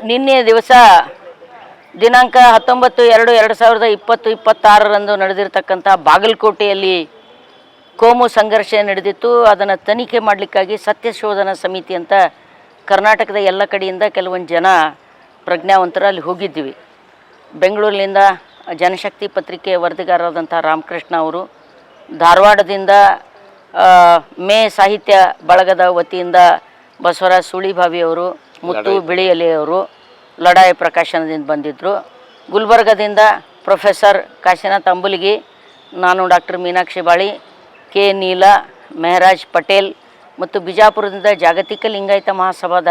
ನಿನ್ನೆ ದಿವಸ ದಿನಾಂಕ 19/2/2026 ನಡೆದಿರತಕ್ಕಂಥ ಬಾಗಲಕೋಟೆಯಲ್ಲಿ ಕೋಮು ಸಂಘರ್ಷ ನಡೆದಿತ್ತು. ಅದನ್ನು ತನಿಖೆ ಮಾಡಲಿಕ್ಕಾಗಿ ಸತ್ಯಶೋಧನಾ ಸಮಿತಿ ಅಂತ ಕರ್ನಾಟಕದ ಎಲ್ಲ ಕಡೆಯಿಂದ ಕೆಲವೊಂದು ಜನ ಪ್ರಜ್ಞಾವಂತರು ಅಲ್ಲಿ ಹೋಗಿದ್ವಿ. ಬೆಂಗಳೂರಿನಿಂದ ಜನಶಕ್ತಿ ಪತ್ರಿಕೆ ವರದಿಗಾರರಾದಂಥ ರಾಮಕೃಷ್ಣ ಅವರು, ಧಾರವಾಡದಿಂದ ಮೇ ಸಾಹಿತ್ಯ ಬಳಗದ ವತಿಯಿಂದ ಬಸವರಾಜ್ ಸುಳಿಭಾವಿಯವರು, ಮುತ್ತು ಬಿಳಿಯಲೆಯವರು ಲಡಾಯಿ ಪ್ರಕಾಶನದಿಂದ ಬಂದಿದ್ದರು. ಗುಲ್ಬರ್ಗದಿಂದ ಪ್ರೊಫೆಸರ್ ಕಾಶಿನಾಥ್ ಅಂಬುಲಿಗಿ, ನಾನು ಡಾಕ್ಟರ್ ಮೀನಾಕ್ಷಿ ಬಾಳಿ, ಕೆ ನೀಲಾ, ಮೆಹರಾಜ್ ಪಟೇಲ್ ಮತ್ತು ಬಿಜಾಪುರದಿಂದ ಜಾಗತಿಕ ಲಿಂಗಾಯತ ಮಹಾಸಭಾದ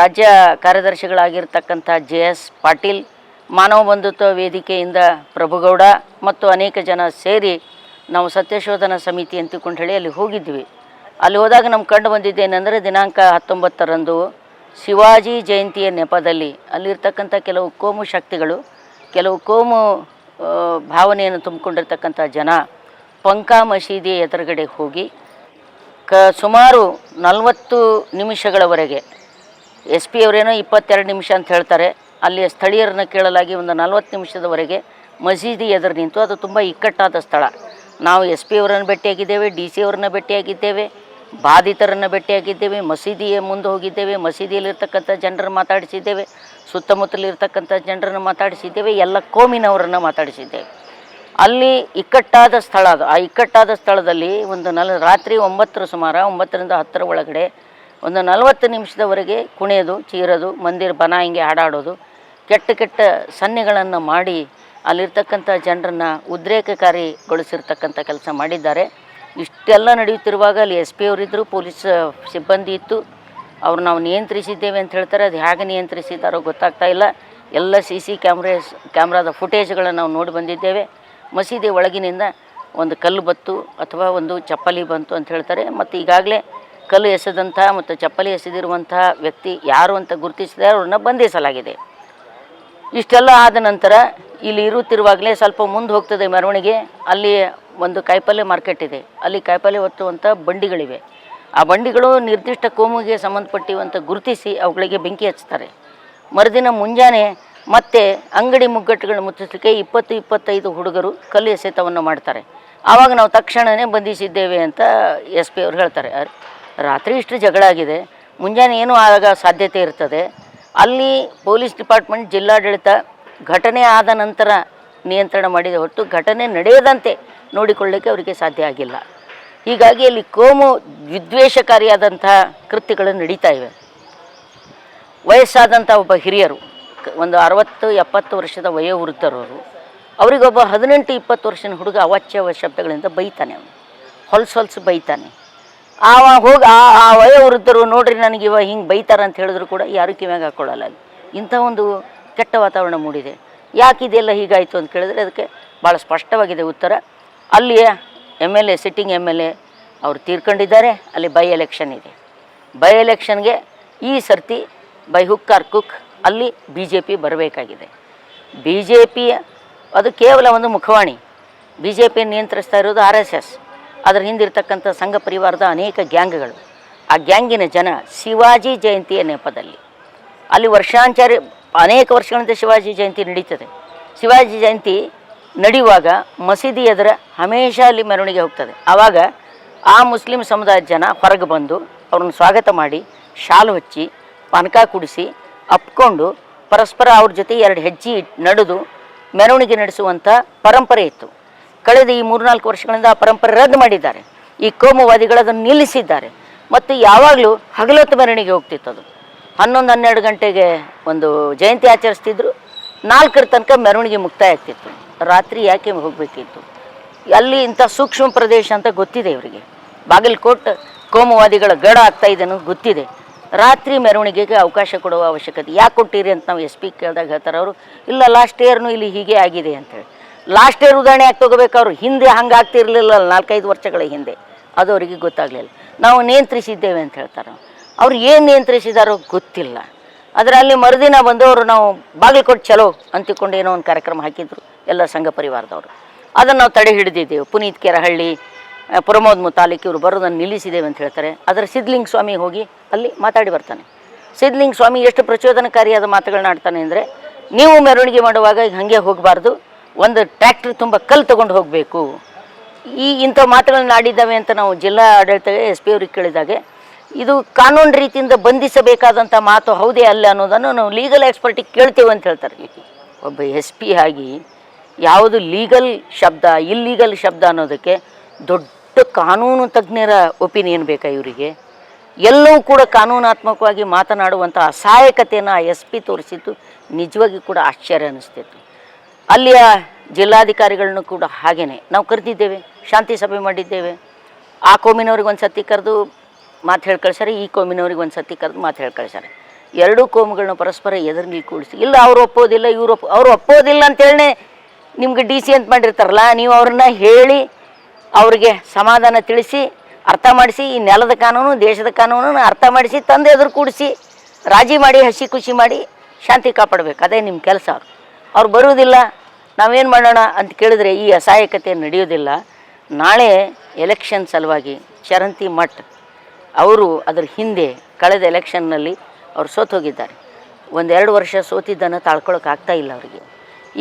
ರಾಜ್ಯ ಕಾರ್ಯದರ್ಶಿಗಳಾಗಿರ್ತಕ್ಕಂಥ JS ಪಾಟೀಲ್, ಮಾನವ ಬಂಧುತ್ವ ವೇದಿಕೆಯಿಂದ ಪ್ರಭುಗೌಡ ಮತ್ತು ಅನೇಕ ಜನ ಸೇರಿ ನಾವು ಸತ್ಯಶೋಧನಾ ಸಮಿತಿ ಅಂತ ಹೇಳಿ ಅಲ್ಲಿ ಹೋಗಿದ್ವಿ. ಅಲ್ಲಿ ಹೋದಾಗ ನಮ್ಮ ಕಂಡು ಬಂದಿದ್ದೇನೆಂದರೆ, ದಿನಾಂಕ 19ರಂದು ಶಿವಾಜಿ ಜಯಂತಿಯ ನೆಪದಲ್ಲಿ ಅಲ್ಲಿರ್ತಕ್ಕಂಥ ಕೆಲವು ಕೋಮು ಶಕ್ತಿಗಳು, ಕೆಲವು ಕೋಮು ಭಾವನೆಯನ್ನು ತುಂಬಿಕೊಂಡಿರ್ತಕ್ಕಂಥ ಜನ ಪಂಕಾ ಮಸೀದಿ ಎದುರುಗಡೆ ಹೋಗಿ ಸುಮಾರು 40 ನಿಮಿಷಗಳವರೆಗೆ, SP ಅವರೇನೋ 22 ನಿಮಿಷ ಅಂತ ಹೇಳ್ತಾರೆ, ಅಲ್ಲಿಯ ಸ್ಥಳೀಯರನ್ನು ಕೇಳಲಾಗಿ ಒಂದು 40 ನಿಮಿಷದವರೆಗೆ ಮಸೀದಿ ಎದುರು ನಿಂತು. ಅದು ತುಂಬ ಇಕ್ಕಟ್ಟಾದ ಸ್ಥಳ. ನಾವು SP ಅವರನ್ನು ಭೇಟಿಯಾಗಿದ್ದೇವೆ, DC ಅವರನ್ನ ಭೇಟಿಯಾಗಿದ್ದೇವೆ, ಬಾಧಿತರನ್ನು ಭೇಟಿಯಾಗಿದ್ದೇವೆ, ಮಸೀದಿಯ ಮುಂದೆ ಹೋಗಿದ್ದೇವೆ, ಮಸೀದಿಯಲ್ಲಿರ್ತಕ್ಕಂಥ ಜನರನ್ನು ಮಾತಾಡಿಸಿದ್ದೇವೆ, ಸುತ್ತಮುತ್ತಲಿರ್ತಕ್ಕಂಥ ಜನರನ್ನು ಮಾತಾಡಿಸಿದ್ದೇವೆ, ಎಲ್ಲ ಕೋಮಿನವರನ್ನು ಮಾತಾಡಿಸಿದ್ದೇವೆ. ಅಲ್ಲಿ ಇಕ್ಕಟ್ಟಾದ ಸ್ಥಳ ಅದು. ಆ ಇಕ್ಕಟ್ಟಾದ ಸ್ಥಳದಲ್ಲಿ ಒಂದು ರಾತ್ರಿ 9 ಸುಮಾರು 9ರಿಂದ 10 ಒಳಗಡೆ ಒಂದು 40 ನಿಮಿಷದವರೆಗೆ ಕುಣಿಯೋದು, ಚೀರೋದು, ಮಂದಿರ ಬನಾಯಿಂಗೆ ಹಾಡಾಡೋದು, ಕೆಟ್ಟ ಸನ್ನೆಗಳನ್ನು ಮಾಡಿ ಅಲ್ಲಿರ್ತಕ್ಕಂಥ ಜನರನ್ನು ಉದ್ರೇಕಕಾರಿಗೊಳಿಸಿರ್ತಕ್ಕಂಥ ಕೆಲಸ ಮಾಡಿದ್ದಾರೆ. ಇಷ್ಟೆಲ್ಲ ನಡೆಯುತ್ತಿರುವಾಗ ಅಲ್ಲಿ SP ಅವರಿದ್ದರು, ಪೊಲೀಸ್ ಸಿಬ್ಬಂದಿ ಇತ್ತು. ಅವ್ರು ನಾವು ನಿಯಂತ್ರಿಸಿದ್ದೇವೆ ಅಂತ ಹೇಳ್ತಾರೆ. ಅದು ಹೇಗೆ ನಿಯಂತ್ರಿಸಿದ್ದಾರೋ ಗೊತ್ತಾಗ್ತಾ ಇಲ್ಲ. ಎಲ್ಲ CC ಕ್ಯಾಮ್ರಾದ ಫುಟೇಜ್ಗಳನ್ನು ನಾವು ನೋಡಿ ಬಂದಿದ್ದೇವೆ. ಮಸೀದಿ ಒಳಗಿನಿಂದ ಒಂದು ಕಲ್ಲು ಬತ್ತು ಅಥವಾ ಒಂದು ಚಪ್ಪಲಿ ಬಂತು ಅಂತ ಹೇಳ್ತಾರೆ. ಮತ್ತು ಈಗಾಗಲೇ ಕಲ್ಲು ಎಸೆದಂಥ ಮತ್ತು ಚಪ್ಪಲಿ ಎಸೆದಿರುವಂಥ ವ್ಯಕ್ತಿ ಯಾರು ಅಂತ ಗುರುತಿಸಿದರೆ ಅವ್ರನ್ನ ಬಂಧಿಸಲಾಗಿದೆ. ಇಷ್ಟೆಲ್ಲ ಆದ ನಂತರ ಇಲ್ಲಿ ಇರುತ್ತಿರುವಾಗಲೇ ಸ್ವಲ್ಪ ಮುಂದೆ ಹೋಗ್ತದೆ ಮೆರವಣಿಗೆ. ಅಲ್ಲಿ ಒಂದು ಕಾಯಿಪಲ್ಯ ಮಾರ್ಕೆಟ್ ಇದೆ. ಅಲ್ಲಿ ಕಾಯಿಪಲ್ಯ ಹೊತ್ತುವಂಥ ಬಂಡಿಗಳಿವೆ. ಆ ಬಂಡಿಗಳು ನಿರ್ದಿಷ್ಟ ಕೋಮಿಗೆ ಸಂಬಂಧಪಟ್ಟಿವಂಥ ಗುರುತಿಸಿ ಅವುಗಳಿಗೆ ಬೆಂಕಿ ಹಚ್ತಾರೆ. ಮರುದಿನ ಮುಂಜಾನೆ ಮತ್ತೆ ಅಂಗಡಿ ಮುಗ್ಗಟ್ಟುಗಳನ್ನ ಮುಚ್ಚಿಸಲಿಕ್ಕೆ 20-25 ಹುಡುಗರು ಕಲ್ಲು ಎಸೆತವನ್ನು ಮಾಡ್ತಾರೆ. ಆವಾಗ ನಾವು ತಕ್ಷಣವೇ ಬಂಧಿಸಿದ್ದೇವೆ ಅಂತ SP ಅವರು ಹೇಳ್ತಾರೆ. ರಾತ್ರಿ ಇಷ್ಟು ಜಗಳ ಆಗಿದೆ, ಮುಂಜಾನೆ ಏನೂ ಆಗ ಸಾಧ್ಯತೆ ಇರ್ತದೆ. ಅಲ್ಲಿ ಪೊಲೀಸ್ ಡಿಪಾರ್ಟ್ಮೆಂಟ್, ಜಿಲ್ಲಾಡಳಿತ ಘಟನೆ ಆದ ನಂತರ ನಿಯಂತ್ರಣ ಮಾಡಿದ ಹೊರತು ಘಟನೆ ನಡೆಯದಂತೆ ನೋಡಿಕೊಳ್ಳಲಿಕ್ಕೆ ಅವರಿಗೆ ಸಾಧ್ಯ ಆಗಿಲ್ಲ. ಹೀಗಾಗಿ ಅಲ್ಲಿ ಕೋಮು ವಿದ್ವೇಷಕಾರಿಯಾದಂಥ ಕೃತ್ಯಗಳು ನಡೀತಾ ಇವೆ. ವಯಸ್ಸಾದಂಥ ಒಬ್ಬ ಹಿರಿಯರು, ಒಂದು 60-70 ವರ್ಷದ ವಯೋವೃದ್ಧರವರು, ಅವರಿಗೊಬ್ಬ 18-20 ವರ್ಷದ ಹುಡುಗ ಅವಾಚ್ಯ ಶಬ್ದಗಳಿಂದ ಬೈತಾನೆ. ಅವನು ಹೊಲ್ಸು ಬೈತಾನೆ. ಹೋಗಿ ಆ ವಯೋವೃದ್ಧರು ನೋಡ್ರಿ ನನಗೆ ಇವ ಹಿಂಗೆ ಬೈತಾರೆ ಅಂತ ಹೇಳಿದ್ರು ಕೂಡ ಯಾರು ಕಿವ್ಯಾಗ ಹಾಕ್ಕೊಳ್ಳಲ್ಲ. ಇಂಥ ಒಂದು ಕೆಟ್ಟ ವಾತಾವರಣ ಮೂಡಿದೆ. ಯಾಕೆ ಇದೆಲ್ಲ ಹೀಗಾಯಿತು ಅಂತ ಕೇಳಿದ್ರೆ ಅದಕ್ಕೆ ಭಾಳ ಸ್ಪಷ್ಟವಾಗಿದೆ ಉತ್ತರ. ಅಲ್ಲಿಯ MLA, ಸಿಟ್ಟಿಂಗ್ MLA ಅವರು ತೀರ್ಕೊಂಡಿದ್ದಾರೆ. ಅಲ್ಲಿ ಬೈ ಎಲೆಕ್ಷನ್ ಇದೆ. ಬೈ ಎಲೆಕ್ಷನ್ಗೆ ಈ ಸರ್ತಿ ಬೈ ಹುಕ್ ಆರ್ ಕುಕ್ ಅಲ್ಲಿ BJP ಬರಬೇಕಾಗಿದೆ. BJP ಅದು ಕೇವಲ ಒಂದು ಮುಖವಾಣಿ. BJP ನಿಯಂತ್ರಿಸ್ತಾ ಇರೋದು RSS. ಅದರ ಹಿಂದಿರ್ತಕ್ಕಂಥ ಸಂಘ ಪರಿವಾರದ ಅನೇಕ ಗ್ಯಾಂಗ್ಗಳು. ಆ ಗ್ಯಾಂಗಿನ ಜನ ಶಿವಾಜಿ ಜಯಂತಿಯ ನೆಪದಲ್ಲಿ ಅಲ್ಲಿ ವರ್ಷಾಂಚಾರಿ ಅನೇಕ ವರ್ಷಗಳಿಂದ ಶಿವಾಜಿ ಜಯಂತಿ ನಡೀತದೆ. ಶಿವಾಜಿ ಜಯಂತಿ ನಡೆಯುವಾಗ ಮಸೀದಿ ಎದುರ ಹಮೇಶ ಅಲ್ಲಿ ಮೆರವಣಿಗೆ ಹೋಗ್ತದೆ. ಆವಾಗ ಆ ಮುಸ್ಲಿಂ ಸಮುದಾಯದ ಜನ ಹೊರಗೆ ಬಂದು ಅವ್ರನ್ನ ಸ್ವಾಗತ ಮಾಡಿ, ಶಾಲು ಹಚ್ಚಿ, ಪಾನಕ ಕುಡಿಸಿ, ಅಪ್ಕೊಂಡು ಪರಸ್ಪರ ಅವ್ರ ಜೊತೆ 2 ಹೆಜ್ಜೆ ನಡೆದು ಮೆರವಣಿಗೆ ನಡೆಸುವಂಥ ಪರಂಪರೆ ಇತ್ತು. ಕಳೆದ ಈ 3-4 ವರ್ಷಗಳಿಂದ ಆ ಪರಂಪರೆ ರದ್ದು ಮಾಡಿದ್ದಾರೆ. ಈ ಕೋಮುವಾದಿಗಳು ಅದನ್ನು ನಿಲ್ಲಿಸಿದ್ದಾರೆ. ಮತ್ತು ಯಾವಾಗಲೂ ಹಗಲೊತ್ತು ಮೆರವಣಿಗೆ ಹೋಗ್ತಿತ್ತದು. 11-12 ಗಂಟೆಗೆ ಒಂದು ಜಯಂತಿ ಆಚರಿಸ್ತಿದ್ರು, 4ರ ತನಕ ಮೆರವಣಿಗೆ ಮುಕ್ತಾಯ ಆಗ್ತಿತ್ತು. ರಾತ್ರಿ ಯಾಕೆ ಹೋಗಬೇಕಿತ್ತು? ಅಲ್ಲಿ ಇಂಥ ಸೂಕ್ಷ್ಮ ಪ್ರದೇಶ ಅಂತ ಗೊತ್ತಿದೆ ಇವರಿಗೆ. ಬಾಗಲಕೋಟೆ ಕೋಮುವಾದಿಗಳ ಗಡ ಆಗ್ತಾಯಿದೆ ಅನ್ನೋದು ಗೊತ್ತಿದೆ. ರಾತ್ರಿ ಮೆರವಣಿಗೆಗೆ ಅವಕಾಶ ಕೊಡುವ ಅವಶ್ಯಕತೆ ಯಾಕೆ ಕೊಟ್ಟಿರಿ ಅಂತ ನಾವು SP ಕೇಳಿದಾಗ ಹೇಳ್ತಾರೆ ಅವರು, ಇಲ್ಲ ಲಾಸ್ಟ್ ಇಯರ್ನು ಇಲ್ಲಿ ಹೀಗೆ ಆಗಿದೆ ಅಂಥೇಳಿ. ಲಾಸ್ಟ್ ಇಯರ್ ಉದಾಹರಣೆ ಯಾಕೆ ತೊಗೋಬೇಕು? ಅವರು ಹಿಂದೆ ಹಂಗೆ ಆಗ್ತಿರಲಿಲ್ಲ 4-5 ವರ್ಷಗಳ ಹಿಂದೆ, ಅದು ಅವರಿಗೆ ಗೊತ್ತಾಗಲಿಲ್ಲ. ನಾವು ನಿಯಂತ್ರಿಸಿದ್ದೇವೆ ಅಂತ ಹೇಳ್ತಾರೆ. ಅವ್ರು ಏನು ನಿಯಂತ್ರಿಸಿದಾರೋ ಗೊತ್ತಿಲ್ಲ. ಅದರಲ್ಲಿ ಮರುದಿನ ಬಂದವರು ನಾವು ಬಾಗಲಕೋಟೆ ಚಲೋ ಅಂತಿಕೊಂಡು ಏನೋ ಒಂದು ಕಾರ್ಯಕ್ರಮ ಹಾಕಿದ್ರು ಎಲ್ಲ ಸಂಘ ಪರಿವಾರದವರು. ಅದನ್ನು ನಾವು ತಡೆ ಹಿಡಿದಿದ್ದೇವೆ. ಪುನೀತ್ ಕೆರಹಳ್ಳಿ, ಪ್ರಮೋದ್ ಮುತಾಲಿಕ್ ಇವರು ಬರೋದನ್ನು ನಿಲ್ಲಿಸಿದ್ದೇವೆ ಅಂತ ಹೇಳ್ತಾರೆ. ಅದರ ಸಿದ್ಧಲಿಂಗ ಸ್ವಾಮಿ ಹೋಗಿ ಅಲ್ಲಿ ಮಾತಾಡಿ ಬರ್ತಾನೆ. ಸಿದ್ಧಲಿಂಗ ಸ್ವಾಮಿ ಎಷ್ಟು ಪ್ರಚೋದನಕಾರಿಯಾದ ಮಾತುಗಳನ್ನ ಆಡ್ತಾನೆ ಅಂದರೆ, ನೀವು ಮೆರವಣಿಗೆ ಮಾಡುವಾಗ ಹಾಗೆ ಹೋಗಬಾರ್ದು, ಒಂದು ಟ್ರ್ಯಾಕ್ಟ್ರ್ ತುಂಬ ಕಲ್ಲು ತೊಗೊಂಡು ಹೋಗಬೇಕು. ಇಂಥ ಮಾತುಗಳನ್ನ ಆಡಿದ್ದಾವೆ ಅಂತ ನಾವು ಜಿಲ್ಲಾ ಆಡಳಿತ SP ಅವ್ರಿಗೆ ಕೇಳಿದಾಗೆ, ಇದು ಕಾನೂನು ರೀತಿಯಿಂದ ಬಂಧಿಸಬೇಕಾದಂಥ ಮಾತು ಹೌದೇ ಅಲ್ಲ ಅನ್ನೋದನ್ನು ನಾವು ಲೀಗಲ್ ಎಕ್ಸ್ಪರ್ಟಿಗೆ ಕೇಳ್ತೇವೆ ಅಂತ ಹೇಳ್ತಾರೆ. ಒಬ್ಬ SP ಆಗಿ ಯಾವುದು ಲೀಗಲ್ ಶಬ್ದ ಇಲ್ಲೀಗಲ್ ಶಬ್ದ ಅನ್ನೋದಕ್ಕೆ ದೊಡ್ಡ ಕಾನೂನು ತಜ್ಞರ ಒಪಿನಿಯನ್ ಬೇಕಾ ಇವರಿಗೆ? ಎಲ್ಲವೂ ಕೂಡ ಕಾನೂನಾತ್ಮಕವಾಗಿ ಮಾತನಾಡುವಂಥ ಅಸಹಾಯಕತೆಯನ್ನು SP ತೋರಿಸಿದ್ದು ನಿಜವಾಗಿ ಕೂಡ ಆಶ್ಚರ್ಯ ಅನ್ನಿಸ್ತಿತ್ತು. ಅಲ್ಲಿಯ ಜಿಲ್ಲಾಧಿಕಾರಿಗಳನ್ನೂ ಕೂಡ ಹಾಗೇ ನಾವು ಕರೆದಿದ್ದೇವೆ, ಶಾಂತಿ ಸಭೆ ಮಾಡಿದ್ದೇವೆ. ಆ ಕೋಮಿನವ್ರಿಗೆ ಒಂದು ಸತಿ ಕರೆದು ಮಾತು ಹೇಳಿ ಕಳ್ಸಾರೆ, ಈ ಕೋಮಿನವ್ರಿಗೆ ಒಂದು ಸತಿ ಕರೆದು ಮಾತು ಹೇಳಿ ಕಳ್ಸಾರೆ. ಎರಡೂ ಕೋಮುಗಳನ್ನ ಪರಸ್ಪರ ಎದುರಿಗೆ ಕೂಡಿಸಿ, ಇಲ್ಲ ಅವ್ರು ಒಪ್ಪೋದಿಲ್ಲ ಅವ್ರು ಒಪ್ಪೋದಿಲ್ಲ ಅಂತೇಳಿ ನಿಮ್ಗೆ DC ಅಂತ ಮಾಡಿರ್ತಾರಲ್ಲ, ನೀವು ಅವ್ರನ್ನ ಹೇಳಿ ಅವ್ರಿಗೆ ಸಮಾಧಾನ ತಿಳಿಸಿ ಅರ್ಥ ಮಾಡಿಸಿ, ಈ ನೆಲದ ಕಾನೂನು ದೇಶದ ಕಾನೂನನ್ನು ಅರ್ಥ ಮಾಡಿಸಿ ತಂದು ಎದುರು ಕೂಡಿಸಿ ರಾಜಿ ಮಾಡಿ ಹಸಿ ಖುಷಿ ಮಾಡಿ ಶಾಂತಿ ಕಾಪಾಡಬೇಕು. ಅದೇ ನಿಮ್ಮ ಕೆಲಸ. ಅವ್ರು ಬರುವುದಿಲ್ಲ, ನಾವೇನು ಮಾಡೋಣ ಅಂತ ಕೇಳಿದ್ರೆ ಈ ಅಸಹಾಯಕತೆ ನಡೆಯೋದಿಲ್ಲ. ನಾಳೆ ಎಲೆಕ್ಷನ್ ಸಲುವಾಗಿ ಚರಂತಿ ಮಠ್ ಅವರು ಅದರ ಹಿಂದೆ ಕಳೆದ ಎಲೆಕ್ಷನ್ನಲ್ಲಿ ಅವ್ರು ಸೋತು ಹೋಗಿದ್ದಾರೆ. 1-2 ವರ್ಷ ಸೋತಿದ್ದನ್ನು ತಾಳ್ಕೊಳಕ್ಕೆ ಆಗ್ತಾ ಇಲ್ಲ ಅವರಿಗೆ.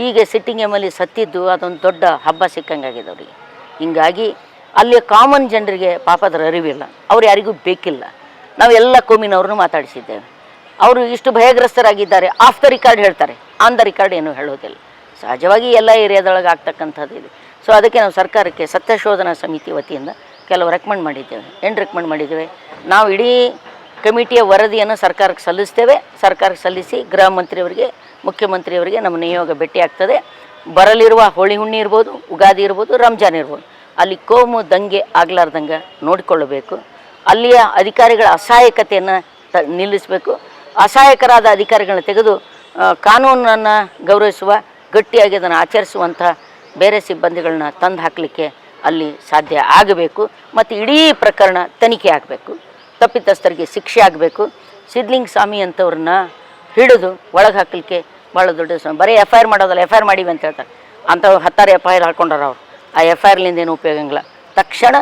ಈಗ ಸಿಟ್ಟಿಂಗ್ MLA ಸತ್ತಿದ್ದು ಅದೊಂದು ದೊಡ್ಡ ಹಬ್ಬ ಸಿಕ್ಕಂಗಾಗಿದೆ ಅವರಿಗೆ. ಹೀಗಾಗಿ ಅಲ್ಲಿಯ ಕಾಮನ್ ಜನರಿಗೆ ಪಾಪ ಅದರ ಅರಿವಿಲ್ಲ, ಅವ್ರು ಯಾರಿಗೂ ಬೇಕಿಲ್ಲ. ನಾವು ಎಲ್ಲ ಕೋಮಿನವ್ರನ್ನೂ ಮಾತಾಡಿಸಿದ್ದೇವೆ. ಅವರು ಇಷ್ಟು ಭಯಗ್ರಸ್ತರಾಗಿದ್ದಾರೆ, ಆಫ್ ದ ರಿಕಾರ್ಡ್ ಹೇಳ್ತಾರೆ, ಆನ್ ದ ರಿಕಾರ್ಡ್ ಏನೂ ಹೇಳೋದಿಲ್ಲ. ಸಹಜವಾಗಿ ಎಲ್ಲ ಏರಿಯಾದೊಳಗೆ ಆಗ್ತಕ್ಕಂಥದ್ದು ಇದೆ. ಸೊ ಅದಕ್ಕೆ ನಾವು ಸರ್ಕಾರಕ್ಕೆ ಸತ್ಯಶೋಧನಾ ಸಮಿತಿ ವತಿಯಿಂದ ಕೆಲವು ರೆಕಮೆಂಡ್ ಮಾಡಿದ್ದೇವೆ. ಏನು ರೆಕಮೆಂಡ್ ಮಾಡಿದ್ದೇವೆ? ನಾವು ಇಡೀ ಕಮಿಟಿಯ ವರದಿಯನ್ನು ಸರ್ಕಾರಕ್ಕೆ ಸಲ್ಲಿಸ್ತೇವೆ. ಸರ್ಕಾರಕ್ಕೆ ಸಲ್ಲಿಸಿ ಗೃಹ ಮಂತ್ರಿಯವರಿಗೆ, ಮುಖ್ಯಮಂತ್ರಿಯವರಿಗೆ ನಮ್ಮ ನಿಯೋಗ ಭೇಟಿ ಆಗ್ತದೆ. ಬರಲಿರುವ ಹೋಳಿ ಹುಣ್ಣಿ ಇರ್ಬೋದು, ಉಗಾದಿ ಇರ್ಬೋದು, ರಂಜಾನ್ ಇರ್ಬೋದು, ಅಲ್ಲಿ ಕೋಮು ದಂಗೆ ಆಗಲಾರ್ದಂಗೆ ನೋಡಿಕೊಳ್ಳಬೇಕು. ಅಲ್ಲಿಯ ಅಧಿಕಾರಿಗಳ ಅಸಹಾಯಕತೆಯನ್ನು ನಿಲ್ಲಿಸಬೇಕು. ಅಸಹಾಯಕರಾದ ಅಧಿಕಾರಿಗಳನ್ನ ತೆಗೆದು ಕಾನೂನನ್ನು ಗೌರವಿಸುವ, ಗಟ್ಟಿಯಾಗಿ ಅದನ್ನು ಆಚರಿಸುವಂಥ ಬೇರೆ ಸಿಬ್ಬಂದಿಗಳನ್ನ ತಂದು ಹಾಕಲಿಕ್ಕೆ ಅಲ್ಲಿ ಸಾಧ್ಯ ಆಗಬೇಕು. ಮತ್ತು ಇಡೀ ಪ್ರಕರಣ ತನಿಖೆ ಆಗಬೇಕು, ತಪ್ಪಿತಸ್ಥರಿಗೆ ಶಿಕ್ಷೆ ಆಗಬೇಕು. ಸಿದ್ಧಲಿಂಗ ಸ್ವಾಮಿ ಅಂಥವ್ರನ್ನ ಹಿಡಿದು ಒಳಗೆ ಹಾಕಲಿಕ್ಕೆ ಭಾಳ ದೊಡ್ಡ ಬರೀ FIR ಮಾಡೋದಲ್ಲ, FIR ಮಾಡೀವಿ ಅಂತ ಹೇಳ್ತಾರೆ. ಅಂಥವು 10 FIR ಹಾಕ್ಕೊಂಡಾರ ಅವರು. ಆ FIRಲಿಂದ ಏನು ಉಪಯೋಗ ಇಲ್ಲ. ತಕ್ಷಣ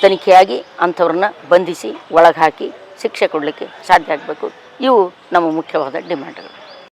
ತನಿಖೆಯಾಗಿ ಅಂಥವ್ರನ್ನ ಬಂಧಿಸಿ ಒಳಗೆ ಹಾಕಿ ಶಿಕ್ಷೆ ಕೊಡಲಿಕ್ಕೆ ಸಾಧ್ಯ ಆಗಬೇಕು. ಇವು ನಮ್ಮ ಮುಖ್ಯವಾದ ಡಿಮ್ಯಾಂಡ್ಗಳು.